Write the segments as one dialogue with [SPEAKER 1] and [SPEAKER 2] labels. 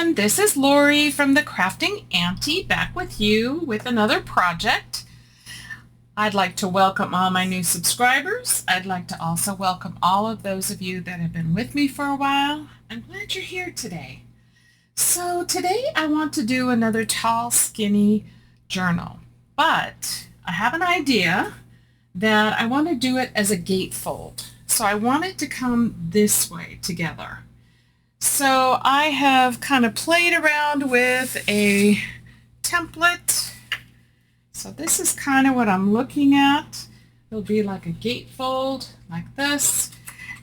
[SPEAKER 1] everyone, this is Lori from the Crafting Auntie back with you with another project. I'd like to welcome all my new subscribers. I'd like to also welcome all of those of you that have been with me for a while. I'm glad you're here today. So today I want to do another tall, skinny journal, but I have an idea that I want to do it as a gatefold. So I want it to come this way together. So I have kind of played around with a template. So this is kind of what I'm looking at. It'll be like a gatefold like this.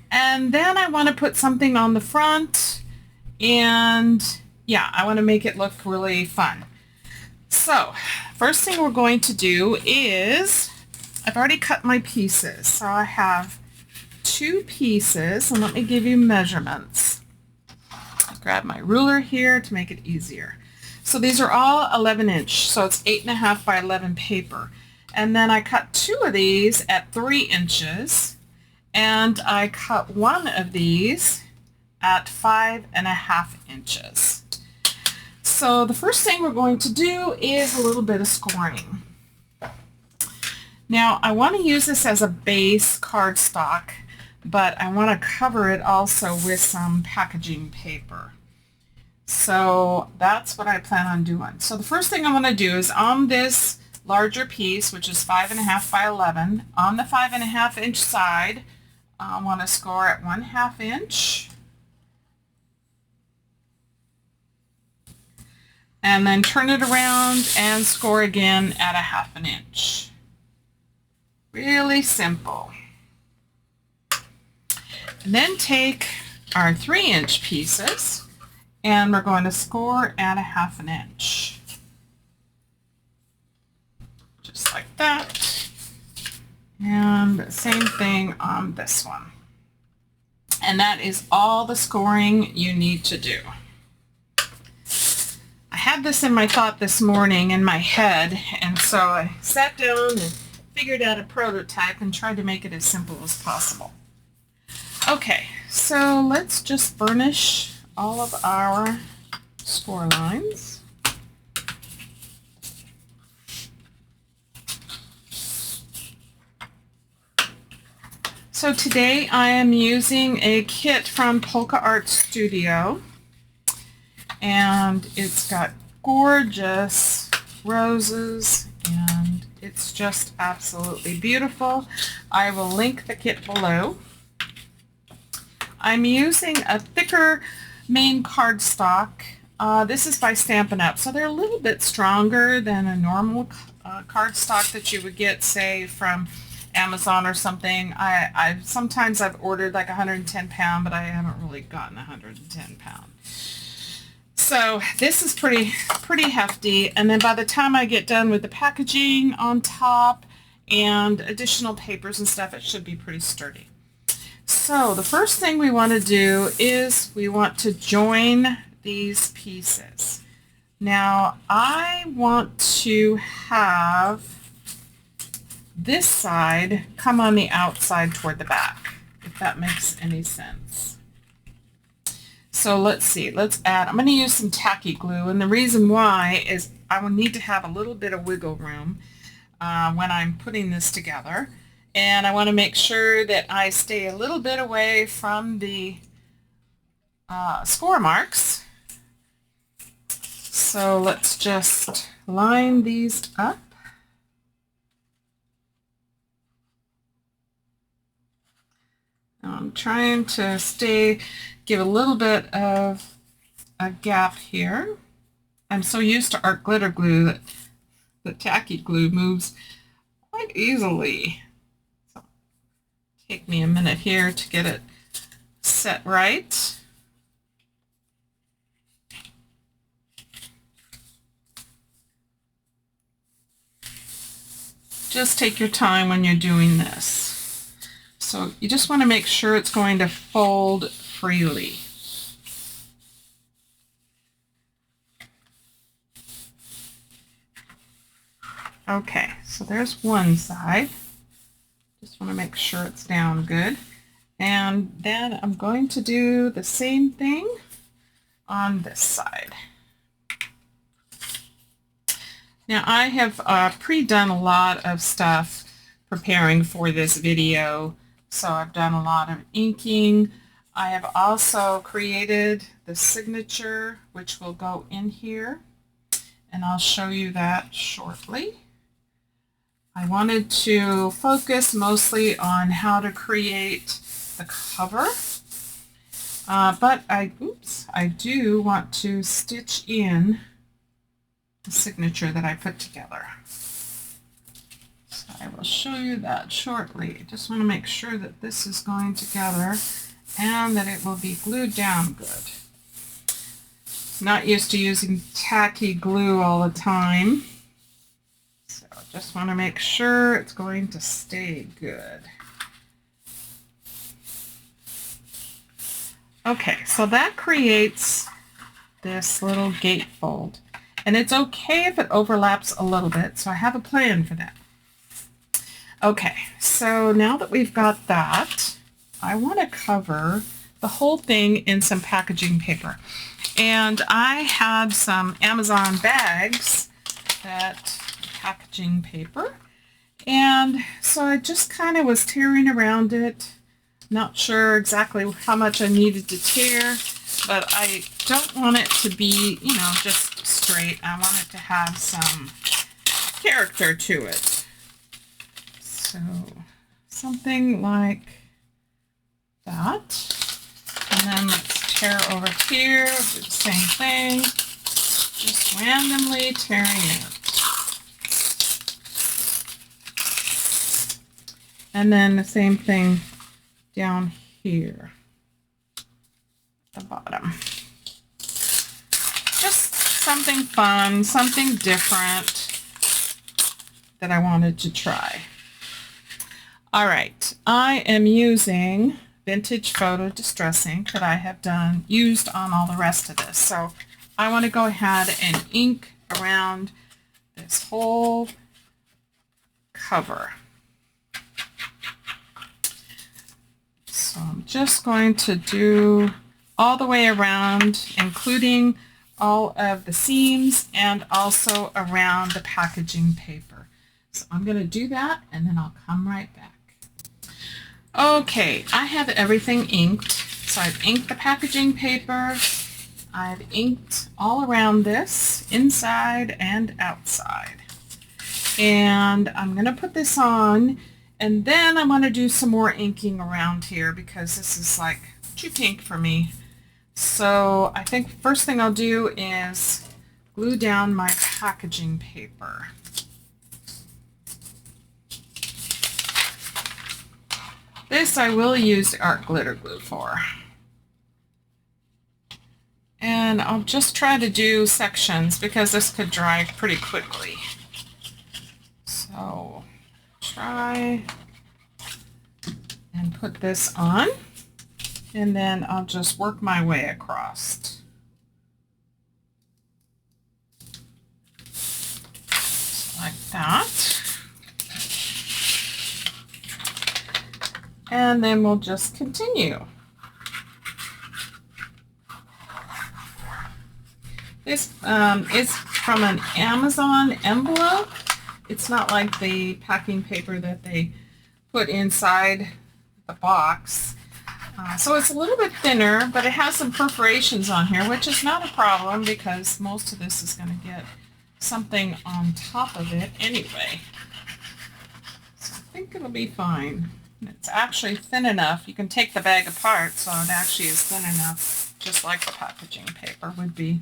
[SPEAKER 1] And then I want to put something on the front, and yeah, I want to make it look really fun. So first thing we're going to do is, I've already cut my pieces. So I have 2 pieces, and let me give you measurements. Grab my ruler here to make it easier. So these are all 11 inch, so it's 8.5 by 11 paper. And then I cut 2 of these at 3 inches, and I cut 1 of these at 5.5 inches. So the first thing we're going to do is a little bit of scoring. Now I want to use this as a base cardstock, but I want to cover it also with some packaging paper. So that's what I plan on doing. So the first thing I'm going to do is on this larger piece, which is 5.5 by 11, on the 5.5 inch side, I want to score at 1/2 inch. And then turn it around and score again at 1/2 inch. Really simple. And then take our 3 inch pieces, and we're going to score at 1/2 inch. Just like that. And same thing on this one. And that is all the scoring you need to do. I had this in my thought this morning in my head, and so I sat down and figured out a prototype and tried to make it as simple as possible. Okay, so let's just burnish all of our score lines. So today I am using a kit from Polka Art Studio, and it's got gorgeous roses, and it's just absolutely beautiful. I will link the kit below. I'm using a thicker main cardstock. This is by Stampin' Up, so they're a little bit stronger than a normal cardstock that you would get, say, from Amazon or something. Sometimes I've ordered like 110 pound, but I haven't really gotten 110 pound. So this is pretty hefty, and then by the time I get done with the packaging on top and additional papers and stuff, it should be pretty sturdy. So the first thing we want to do is we want to join these pieces. Now I want to have this side come on the outside toward the back, if that makes any sense. So let's see, I'm going to use some tacky glue, and the reason why is I will need to have a little bit of wiggle room when I'm putting this together. And I want to make sure that I stay a little bit away from the score marks. So let's just line these up. I'm trying to give a little bit of a gap here. I'm so used to art glitter glue that the tacky glue moves quite easily. Take me a minute here to get it set right. Just take your time when you're doing this. So you just want to make sure it's going to fold freely. Okay, so there's one side. Just want to make sure it's down good. And then I'm going to do the same thing on this side. Now I have pre-done a lot of stuff preparing for this video. So I've done a lot of inking. I have also created the signature, which will go in here, and I'll show you that shortly. I wanted to focus mostly on how to create the cover, but I do want to stitch in the signature that I put together. So I will show you that shortly. I just want to make sure that this is going together and that it will be glued down good. Not used to using tacky glue all the time. So I just want to make sure it's going to stay good. Okay, so that creates this little gatefold. And it's okay if it overlaps a little bit, so I have a plan for that. Okay, so now that we've got that, I want to cover the whole thing in some packaging paper. And I had some Amazon bags that packaging paper. And so I just kind of was tearing around it. Not sure exactly how much I needed to tear, but I don't want it to be, you know, just straight. I want it to have some character to it. So something like that. And then let's tear over here, do the same thing. Just randomly tearing it. And then the same thing down here at the bottom. Just something fun, something different that I wanted to try. All right, I am using vintage photo distress ink that I have used on all the rest of this. So I want to go ahead and ink around this whole cover. So I'm just going to do all the way around, including all of the seams and also around the packaging paper. So I'm going to do that and then I'll come right back. Okay, I have everything inked. So I've inked the packaging paper. I've inked all around this, inside and outside. And I'm going to put this on, and then I'm going to do some more inking around here because this is like too pink for me. So I think first thing I'll do is glue down my packaging paper. This I will use the art glitter glue for. And I'll just try to do sections because this could dry pretty quickly. So try and put this on, and then I'll just work my way across. Just like that. And then we'll just continue. This is from an Amazon envelope. It's not like the packing paper that they put inside the box. So it's a little bit thinner, but it has some perforations on here, which is not a problem because most of this is going to get something on top of it anyway. So I think it'll be fine. It's actually thin enough. You can take the bag apart, so it actually is thin enough, just like the packaging paper would be.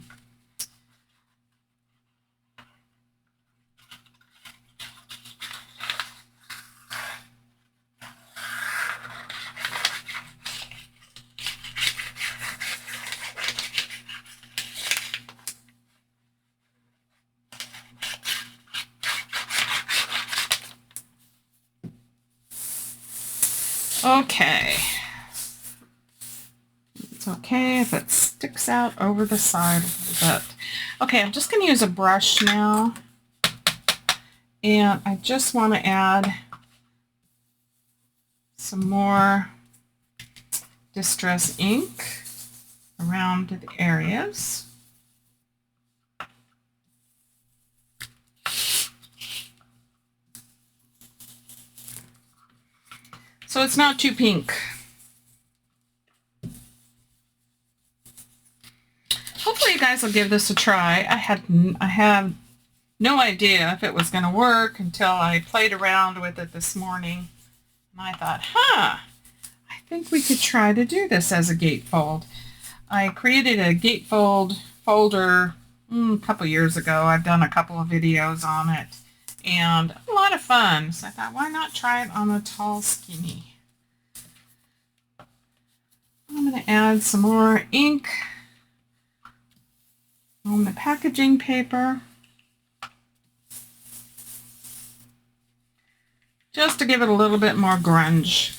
[SPEAKER 1] Okay. It's okay if it sticks out over the side a little bit. Okay, I'm just going to use a brush now. And I just want to add some more Distress ink around the areas. So it's not too pink. Hopefully you guys will give this a try. I had no idea if it was going to work until I played around with it this morning. And I thought, I think we could try to do this as a gatefold. I created a gatefold folder a couple years ago. I've done a couple of videos on it and a lot of fun. So I thought, why not try it on a tall skinny? I'm going to add some more ink on the packaging paper, just to give it a little bit more grunge.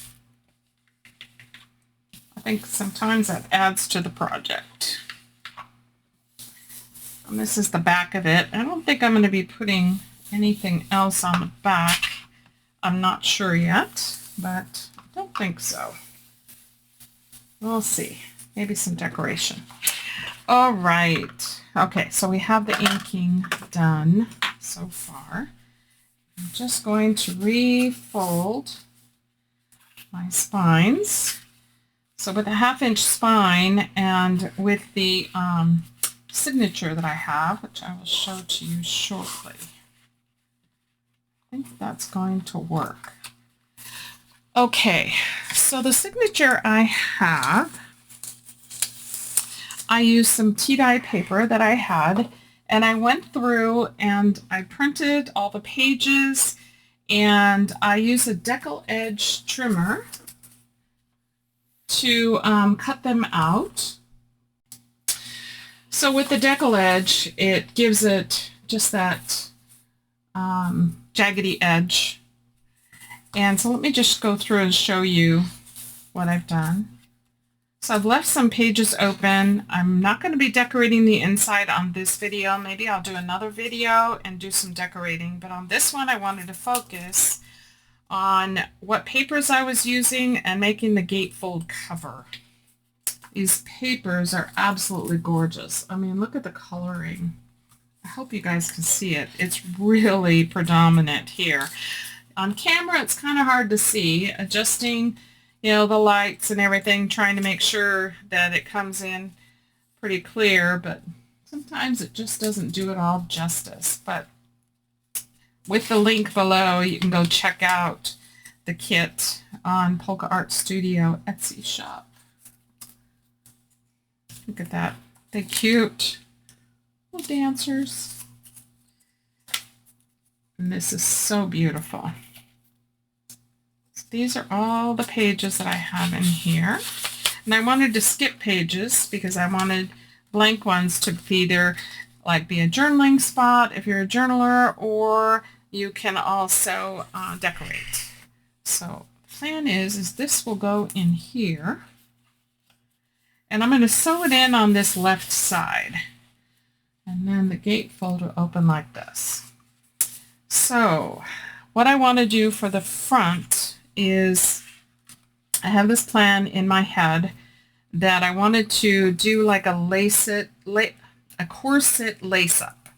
[SPEAKER 1] I think sometimes that adds to the project. And this is the back of it. I don't think I'm going to be putting anything else on the back. I'm not sure yet, but I don't think so. We'll see. Maybe some decoration. All right. Okay, so we have the inking done so far. I'm just going to refold my spines. So with a 1/2 inch spine and with the signature that I have, which I will show to you shortly, I think that's going to work. Okay, so the signature I have, I used some tea-dye paper that I had, and I went through and I printed all the pages, and I used a decal edge trimmer to cut them out. So with the decal edge, it gives it just that jaggedy edge. And so let me just go through and show you what I've done. So I've left some pages open. I'm not going to be decorating the inside on this video. Maybe I'll do another video and do some decorating. But on this one, I wanted to focus on what papers I was using and making the gatefold cover. These papers are absolutely gorgeous. I mean, look at the coloring. I hope you guys can see it. It's really predominant here. On camera, it's kind of hard to see. Adjusting, the lights and everything, trying to make sure that it comes in pretty clear, but sometimes it just doesn't do it all justice. But with the link below, you can go check out the kit on Polka Art Studio Etsy shop. Look at that. They're cute little dancers. And this is so beautiful. So these are all the pages that I have in here. And I wanted to skip pages because I wanted blank ones to either be a journaling spot if you're a journaler, or you can also decorate. So the plan is this will go in here. And I'm going to sew it in on this left side. And then the gatefold will open like this. So what I want to do for the front is I have this plan in my head that I wanted to do like a corset lace up.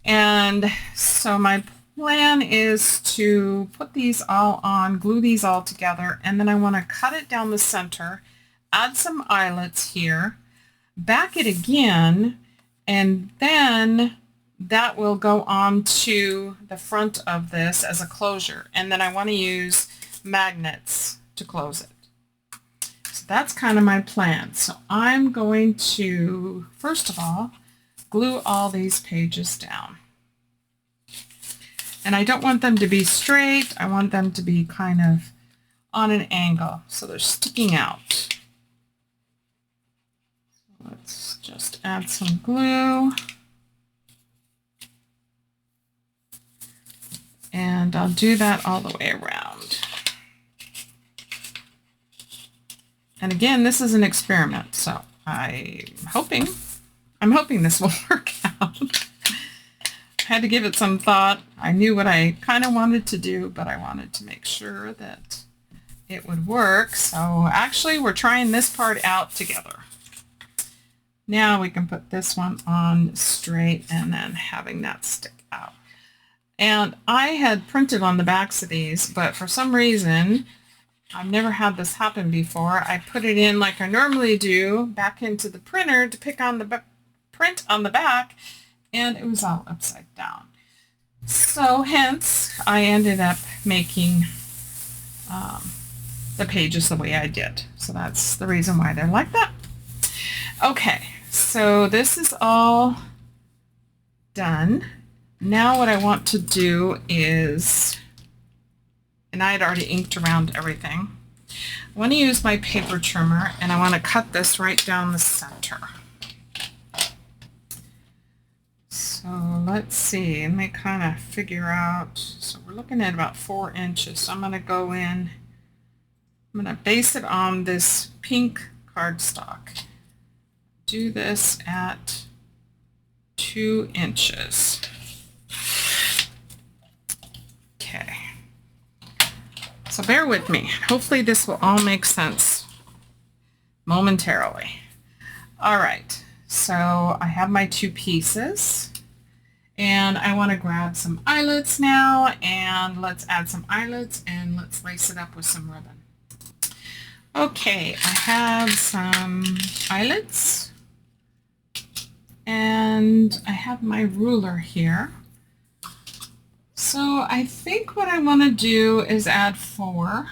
[SPEAKER 1] And so my plan is to put these all on, glue these all together, and then I want to cut it down the center, add some eyelets here, back it again, and then that will go on to the front of this as a closure. And then I want to use magnets to close it. So that's kind of my plan. So I'm going to, first of all, glue all these pages down. And I don't want them to be straight. I want them to be kind of on an angle, so they're sticking out. Let's just add some glue. And I'll do that all the way around. And again, this is an experiment, so I'm hoping this will work out. I had to give it some thought. I knew what I kind of wanted to do, but I wanted to make sure that it would work. So actually, we're trying this part out together. Now we can put this one on straight and then having that stick out. And I had printed on the backs of these, but for some reason, I've never had this happen before. I put it in like I normally do, back into the printer to pick on the print on the back, and it was all upside down. So hence, I ended up making the pages the way I did. So that's the reason why they're like that. Okay, so this is all done. Now what I want to do is, and I had already inked around everything, I want to use my paper trimmer and I want to cut this right down the center. So let's see, let me kind of figure out, so we're looking at about 4 inches. So I'm going to go in, I'm going to base it on this pink cardstock. Do this at 2 inches. Okay. So bear with me. Hopefully this will all make sense momentarily. All right. So I have my 2 pieces and I want to grab some eyelets now, and let's add some eyelets and let's lace it up with some ribbon. Okay, I have some eyelets and I have my ruler here. So I think what I want to do is add 4.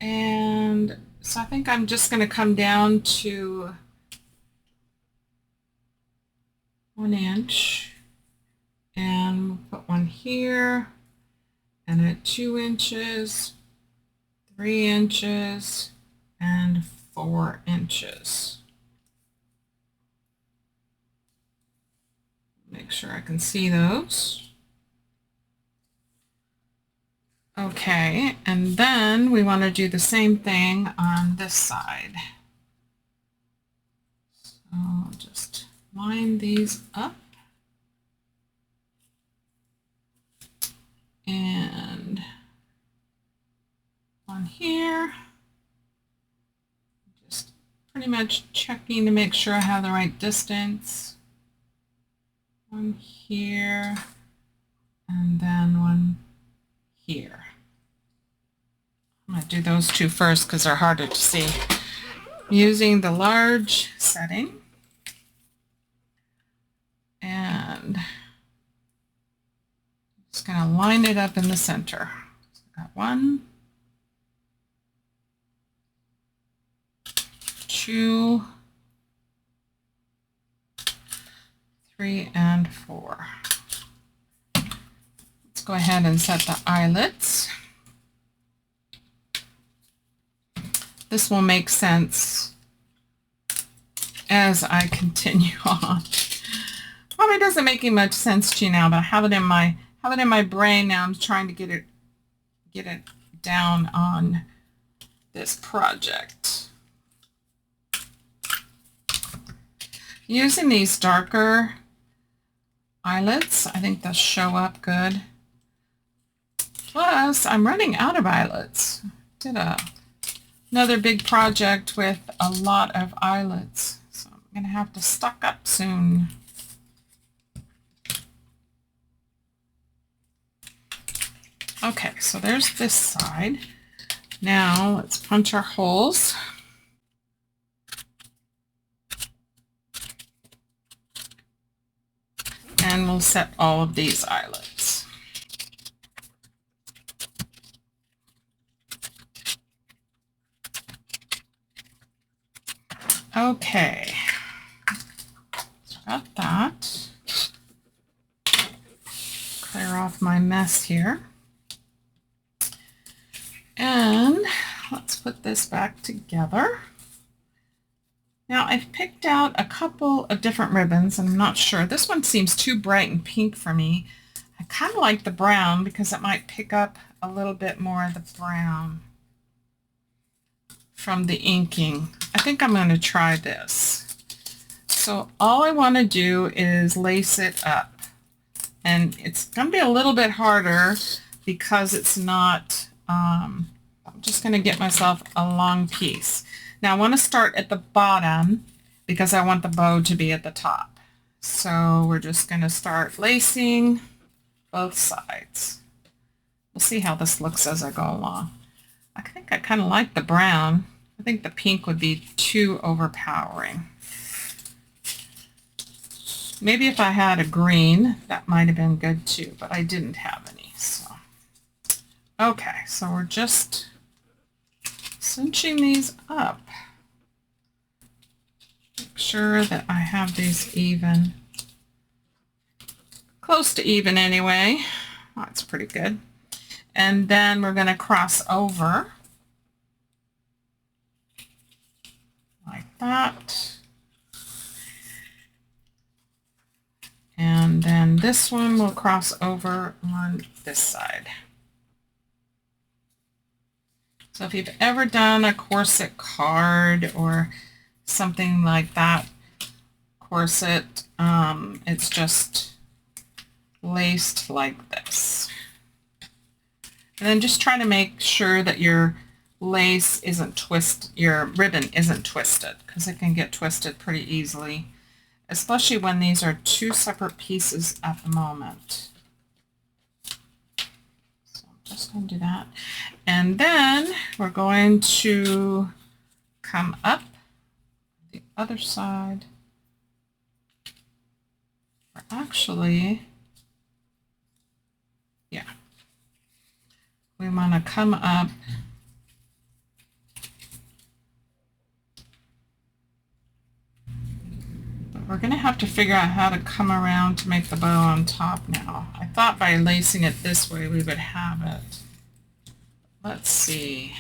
[SPEAKER 1] And so I think I'm just going to come down to 1 inch and put one here, and at 2 inches, 3 inches, and 4 inches. Make sure I can see those. Okay, and then we want to do the same thing on this side. So I'll just line these up. And on here, just pretty much checking to make sure I have the right distance. One here, and then one here. I'm going to do those 2 first because they're harder to see. Using the large setting, and just going to line it up in the center. So I got 1, 2, 3, and 4. Let's go ahead and set the eyelets. This will make sense as I continue on. Probably doesn't make much sense to you now, but I have it in my brain now. I'm trying to get it down on this project. Using these darker eyelets, I think they'll show up good. Plus, I'm running out of eyelets. Did another big project with a lot of eyelets, so I'm going to have to stock up soon. Okay, so there's this side. Now let's punch our holes. And we'll set all of these eyelets. Okay, so got that. Clear off my mess here. And let's put this back together. Now I've picked out a couple of different ribbons, and I'm not sure. This one seems too bright and pink for me. I kind of like the brown because it might pick up a little bit more of the brown from the inking. I think I'm going to try this. So all I want to do is lace it up. And it's going to be a little bit harder because it's not, I'm just going to get myself a long piece. Now I want to start at the bottom because I want the bow to be at the top. So we're just going to start lacing both sides. We'll see how this looks as I go along. I think I kind of like the brown. I think the pink would be too overpowering. Maybe if I had a green, that might have been good too, but I didn't have any. So, okay, so we're just cinching these up. Make sure that I have these even, close to even anyway. Oh, that's pretty good. And then we're going to cross over like that. And then this one will cross over on this side. So if you've ever done a corset card or something like that, corset, it's just laced like this. And then just try to make sure that your lace isn't twisted, your ribbon isn't twisted, because it can get twisted pretty easily, especially when these are two separate pieces at the moment. So I'm just going to do that. And then we're going to come up the other side. Or actually, yeah. We want to come up but we're going to have to figure out how to come around to make the bow on top now. I thought by lacing it this way we would have it. Let's see.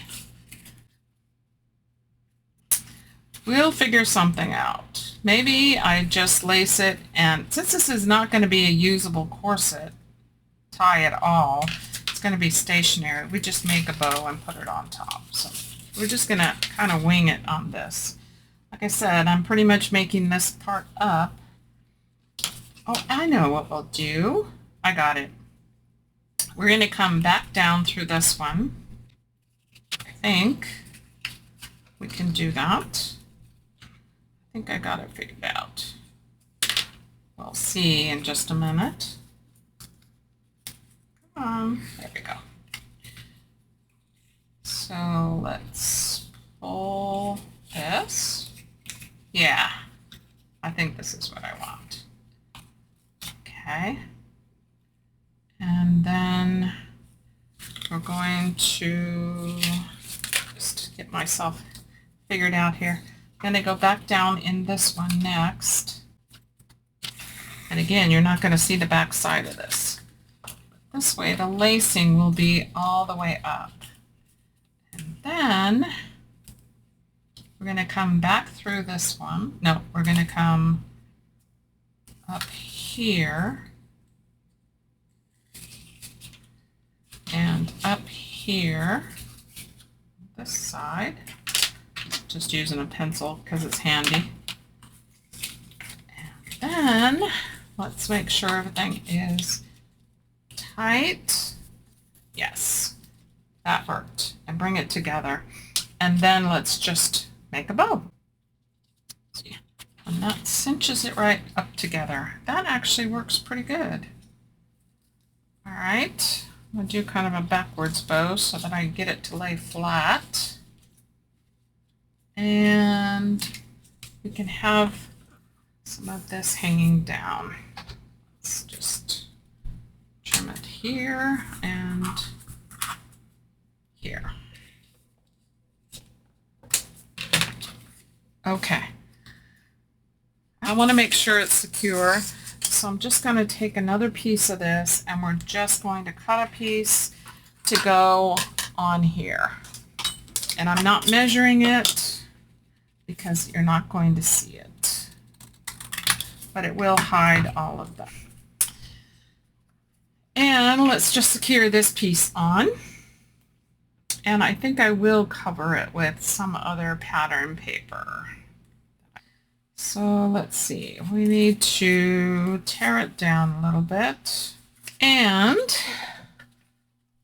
[SPEAKER 1] We'll figure something out. Maybe I just lace it, and since this is not going to be a usable corset tie at all, it's going to be stationary. We just make a bow and put it on top. So we're just going to kind of wing it on this. Like I said, I'm pretty much making this part up. Oh, I know what we'll do. I got it. We're going to come back down through this one. I think we can do that. I think I got it figured out. We'll see in just a minute. There we go. So let's pull this. Yeah, I think this is what I want. Okay. And then we're going to just get myself figured out here. I'm going to go back down in this one next. And again, you're not going to see the back side of this. This way, the lacing will be all the way up. And then we're going to come back through this one. No, we're going to come up here and up here, this side. Just using a pencil because it's handy. And then let's make sure everything is tight. Yes, that worked. And bring it together. And then let's just make a bow. And that cinches it right up together. That actually works pretty good. All right, I'm gonna do kind of a backwards bow so that I get it to lay flat. And we can have some of this hanging down. Let's just trim it here and here. Okay. I want to make sure it's secure, so I'm just going to take another piece of this and we're just going to cut a piece to go on here. And I'm not measuring it because you're not going to see it, but it will hide all of that. And let's just secure this piece on. And I think I will cover it with some other pattern paper. So let's see, we need to tear it down a little bit and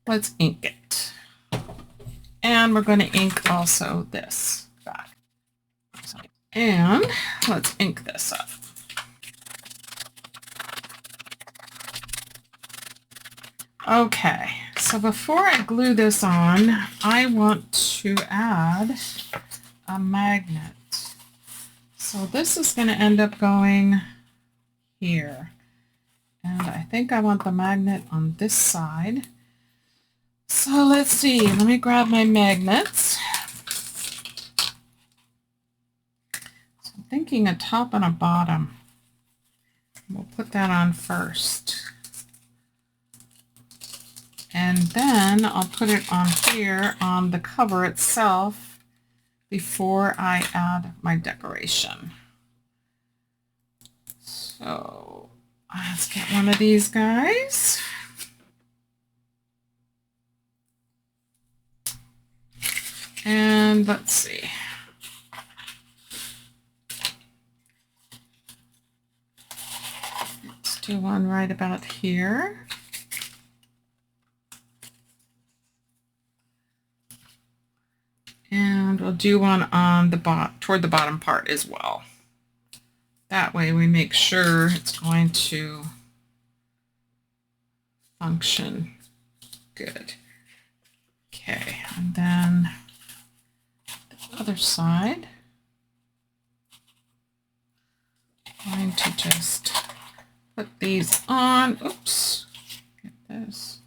[SPEAKER 1] let's ink it. And we're going to ink also this back. And let's ink this up. Okay, so before I glue this on, I want to add a magnet. So this is going to end up going here. And I think I want the magnet on this side. So let's see, let me grab my magnets. So I'm thinking a top and a bottom. We'll put that on first. And then I'll put it on here on the cover itself before I add my decoration. So let's get one of these guys. And let's see. Let's do one right about here. And we'll do one on the toward the bottom part as well. That way we make sure it's going to function good. Okay, and then the other side. I'm going to just put these on. Oops, get this.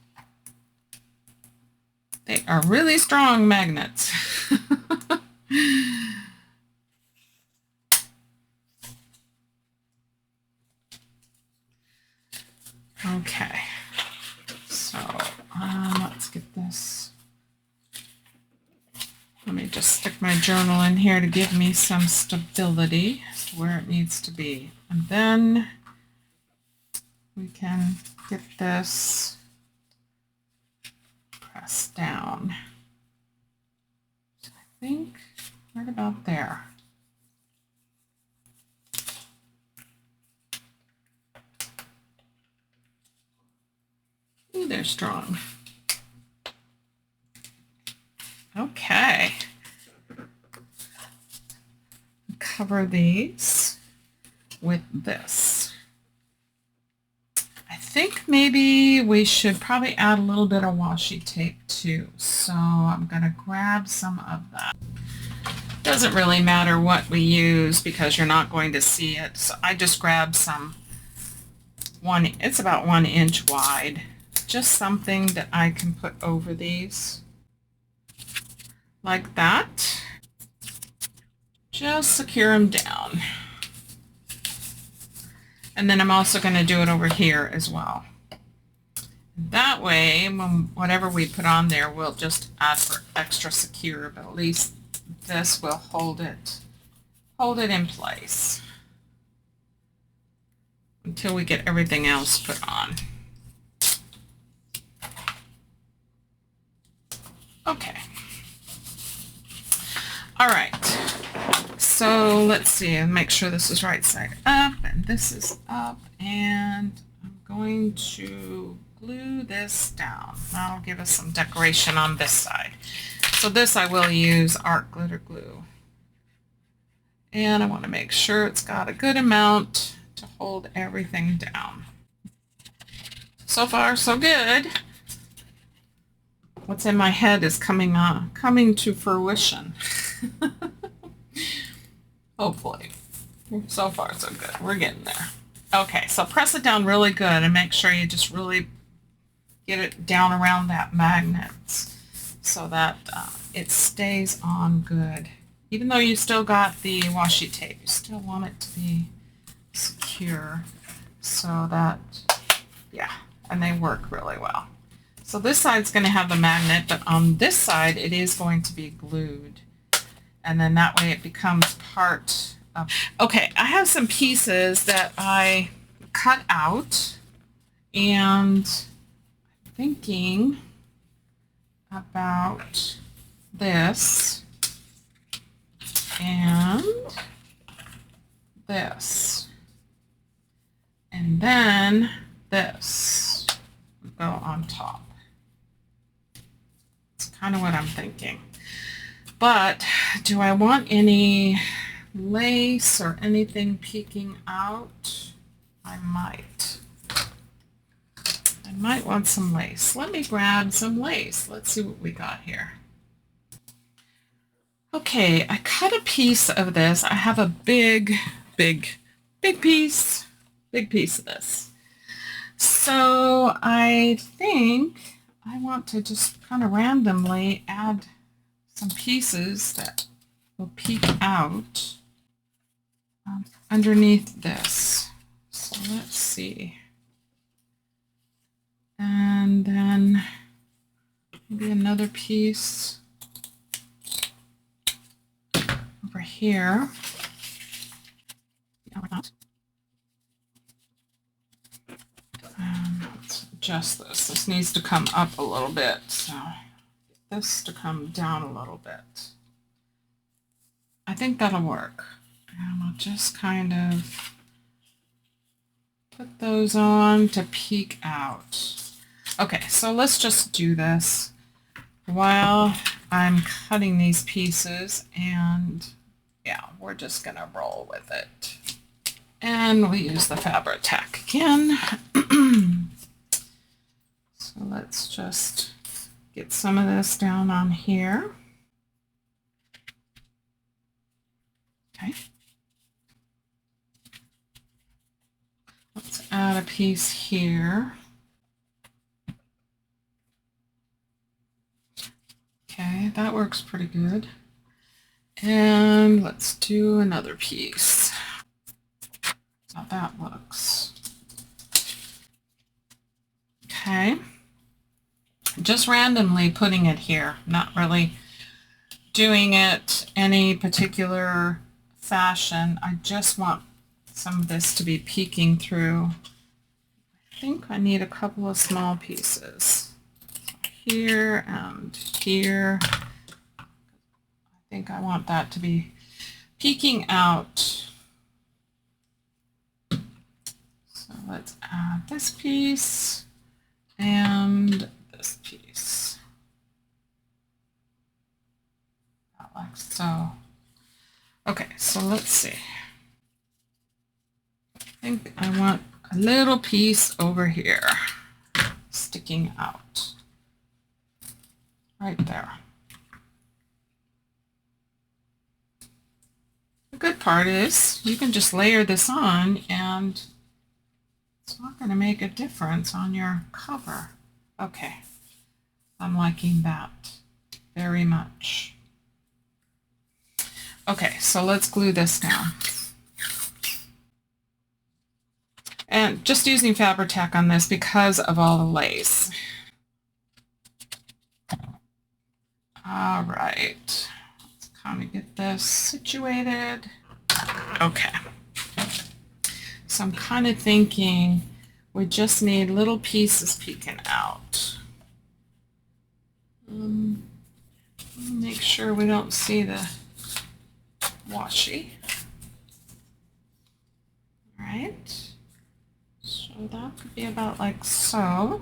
[SPEAKER 1] They are really strong magnets. Okay, so let's get this. Let me just stick my journal in here to give me some stability where it needs to be. And then we can get this pressed down. So I think right about there. Ooh, they're strong. Okay. Cover these with this. I think maybe we should probably add a little bit of washi tape too. So I'm going to grab some of that. Doesn't really matter what we use because you're not going to see it. So I just grabbed some it's about 1 inch wide. Just something that I can put over these like that. Just secure them down. And then I'm also going to do it over here as well. That way, whatever we put on there, we'll just add for extra secure, but at least this will hold it in place until we get everything else put on. Okay. All right. So let's see and make sure this is right side up and this is up, and I'm going to glue this down. That'll give us some decoration on this side. So this I will use art glitter glue. And I want to make sure it's got a good amount to hold everything down. So far, so good. What's in my head is coming to fruition. Hopefully. So far, so good. We're getting there. Okay, so press it down really good and make sure you just really get it down around that magnet so that it stays on good. Even though you still got the washi tape, you still want it to be secure so that, yeah, and they work really well. So this side's going to have the magnet, but on this side it is going to be glued. And then that way it becomes part of... Okay, I have some pieces that I cut out, and I'm thinking about this and this. And then this will go on top. It's kind of what I'm thinking. But do I want any lace or anything peeking out, I might want some lace. Let me grab some lace. Let's see what we got here. Okay, I cut a piece of this. I have a big piece of this. So I think I want to just kind of randomly add some pieces that will peek out underneath this. So let's see. And then maybe another piece over here. Let's adjust this. This needs to come up a little bit. So get this to come down a little bit. I think that'll work. And I'll just kind of put those on to peek out. Okay, so let's just do this while I'm cutting these pieces, and yeah, we're just gonna roll with it. And we use the Fabri-Tac again. So let's just get some of this down on here. Okay. Let's add a piece here. Okay, that works pretty good. And let's do another piece. How that looks. Okay. Just randomly putting it here, not really doing it any particular fashion. I just want some of this to be peeking through. I think I need a couple of small pieces. Here and here. I think I want that to be peeking out. So let's add this piece and this piece. About like so. Okay, so let's see. I think I want a little piece over here sticking out. Right there. The good part is you can just layer this on and it's not going to make a difference on your cover. Okay, I'm liking that very much. Okay, so let's glue this down. And just using Fabri-Tac on this because of all the lace. All right, let's kind of get this situated. Okay, so I'm kind of thinking we just need little pieces peeking out. Make sure we don't see the washi. All right, so that could be about like so.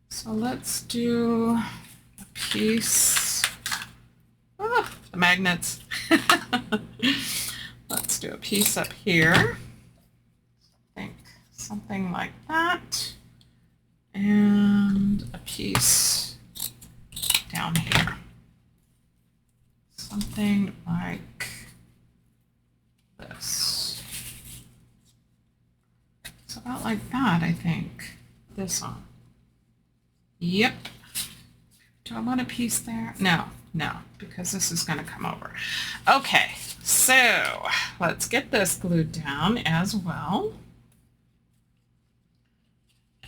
[SPEAKER 1] So let's do piece. Oh, the magnets. Let's do a piece up here. I think something like that. And a piece down here. Something like this. It's about like that, I think. This one. Yep. Do I want a piece there? No, because this is going to come over. Okay, so let's get this glued down as well.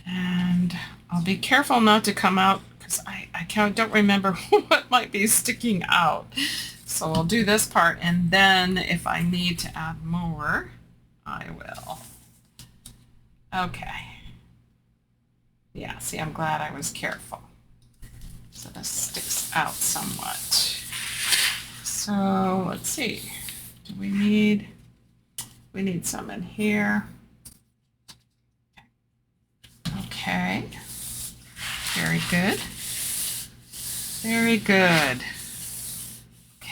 [SPEAKER 1] And I'll be careful not to come out because I don't remember what might be sticking out. So I'll do this part, and then if I need to add more, I will. Okay. Yeah, see, I'm glad I was careful. So this sticks out somewhat. So let's see. Do we need some in here. Okay. Very good. Very good.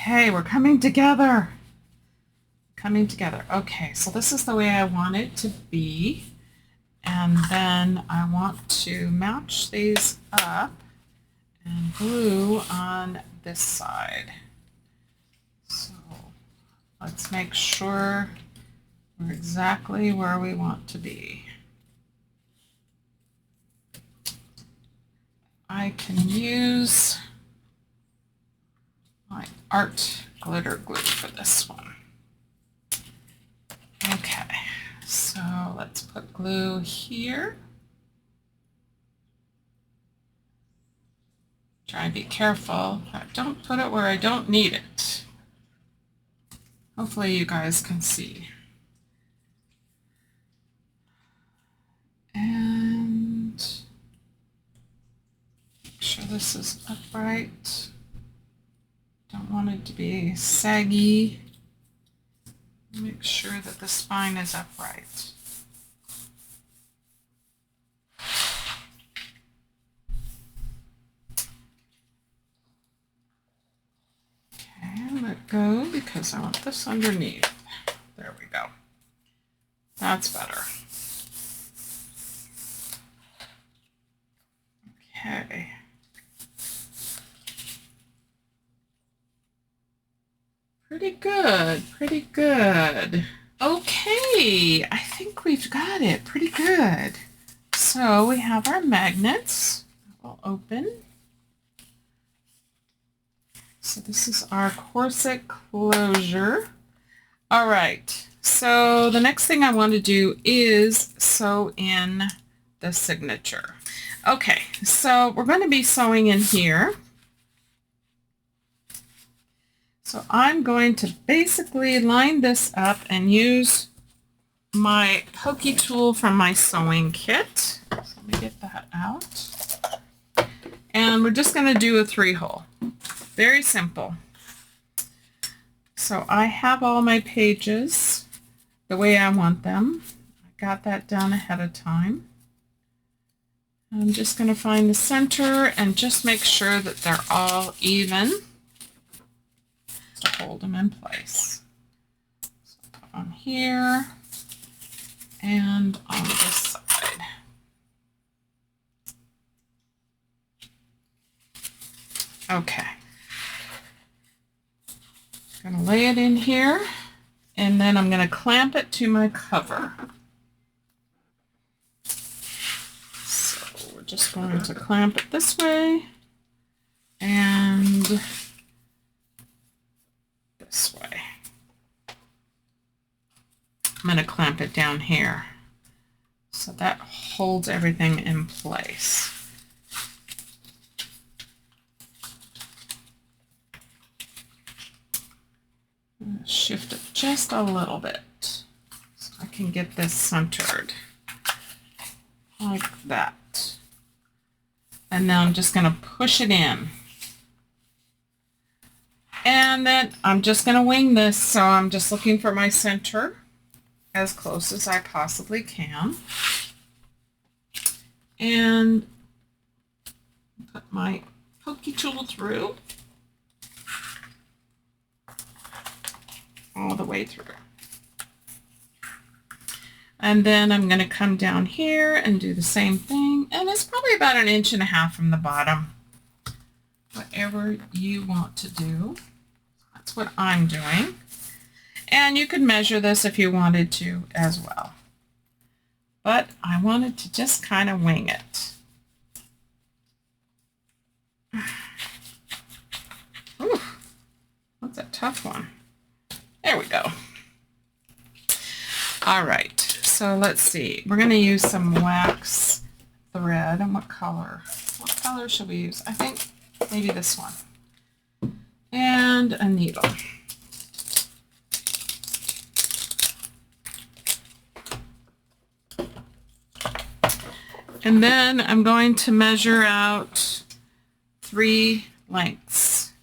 [SPEAKER 1] Okay, we're coming together. Coming together. Okay, so this is the way I want it to be. And then I want to match these up and glue on this side. So let's make sure we're exactly where we want to be. I can use my art glitter glue for this one. Okay, so let's put glue here. Try and be careful. Don't put it where I don't need it. Hopefully you guys can see. And make sure this is upright. Don't want it to be saggy. Make sure that the spine is upright. Okay, let go because I want this underneath. There we go. That's better. Okay. Pretty good, pretty good. Okay, I think we've got it pretty good. So we have our magnets. We'll open. So this is our corset closure. All right, so the next thing I want to do is sew in the signature. Okay, so we're going to be sewing in here. So I'm going to basically line this up and use my pokey tool from my sewing kit. So let me get that out. And we're just going to do a 3-hole. Very simple. So I have all my pages the way I want them. I got that done ahead of time. I'm just going to find the center and just make sure that they're all even to hold them in place. So put on here and on this side. Okay. I'm going to lay it in here and then I'm going to clamp it to my cover. So we're just going to clamp it this way and this way. I'm going to clamp it down here so that holds everything in place. I'm going to shift it just a little bit so I can get this centered like that. And now I'm just going to push it in. And then I'm just going to wing this, so I'm just looking for my center as close as I possibly can. And put my pokey tool through. All the way through. And then I'm going to come down here and do the same thing. And it's probably about 1.5 inches from the bottom. Whatever you want to do. That's what I'm doing. And you could measure this if you wanted to as well. But I wanted to just kind of wing it. Ooh, that's a tough one. There we go. All right, so let's see. We're going to use some wax thread. And what color? What color should we use? I think maybe this one. And a needle. And then I'm going to measure out 3 lengths,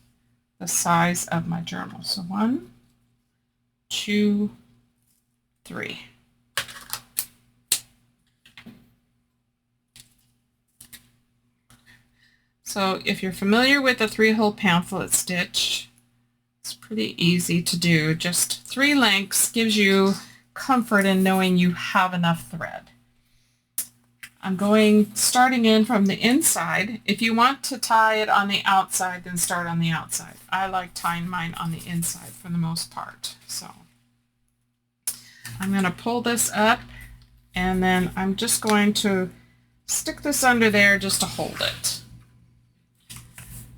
[SPEAKER 1] the size of my journal. So 1, 2, 3. So if you're familiar with the 3-hole pamphlet stitch, it's Pretty easy to do. Just 3 lengths gives you comfort in knowing you have enough thread. I'm starting in from the inside. If you want to tie it on the outside, then start on the outside. I like tying mine on the inside for the most part. So I'm going to pull this up, and then I'm just going to stick this under there just to hold it.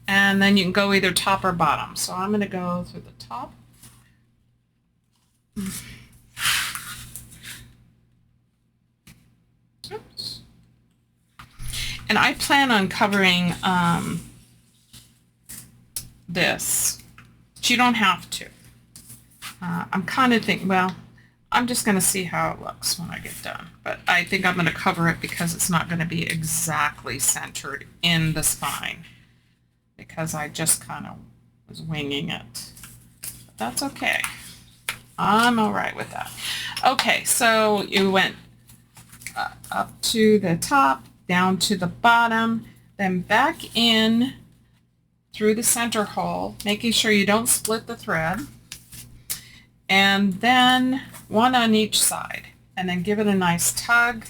[SPEAKER 1] And then you can go either top or bottom. So I'm going to go through the top. Oops. And I plan on covering this, but you don't have to. I'm kind of thinking, well, I'm just going to see how it looks when I get done. But I think I'm going to cover it because it's not going to be exactly centered in the spine, because I just kind of was winging it. But that's okay. I'm all right with that. Okay, so you went up to the top, down to the bottom, then back in through the center hole, making sure you don't split the thread, and then one on each side, and then give it a nice tug.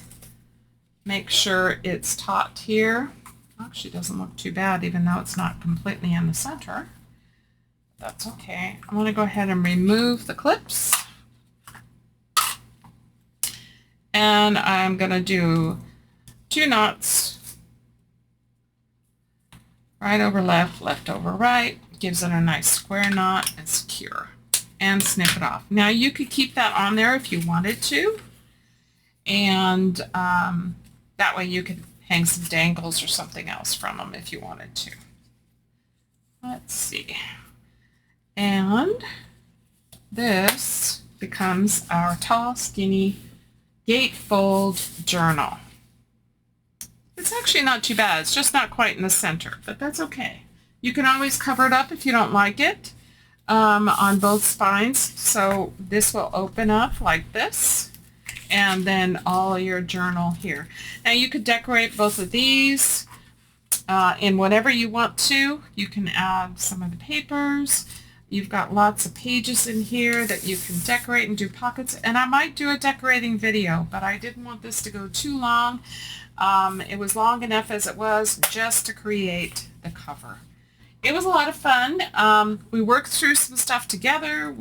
[SPEAKER 1] Make sure it's taut here. Actually, doesn't look too bad, even though it's not completely in the center. That's okay. I'm going to go ahead and remove the clips, and I'm going to do 2 knots, right over left, left over right. Gives it a nice square knot and secure, and snip it off. Now you could keep that on there if you wanted to, and that way you could hang some dangles or something else from them if you wanted to. Let's see. And this becomes our tall, skinny gatefold journal. It's actually not too bad. It's just not quite in the center, but that's okay. You can always cover it up if you don't like it on both spines. So this will open up like this, and then all your journal here. Now you could decorate both of these in whatever you want to. You can add some of the papers. You've got lots of pages in here that you can decorate and do pockets. And I might do a decorating video, but I didn't want this to go too long. It was long enough as it was just to create the cover. It was a lot of fun. We worked through some stuff together.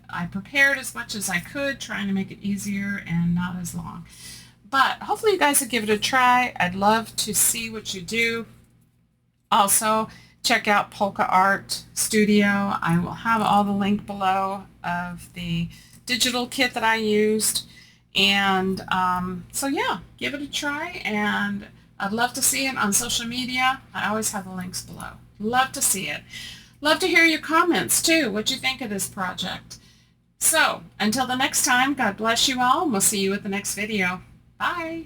[SPEAKER 1] I prepared as much as I could, trying to make it easier and not as long. But hopefully you guys will give it a try. I'd love to see what you do. Also, check out Polka Art Studio. I will have all the link below of the digital kit that I used. And so yeah, give it a try, and I'd love to see it on social media. I always have the links below. Love to see it. Love to hear your comments too, what you think of this project. So until the next time, God bless you all, and we'll see you at the next video. Bye.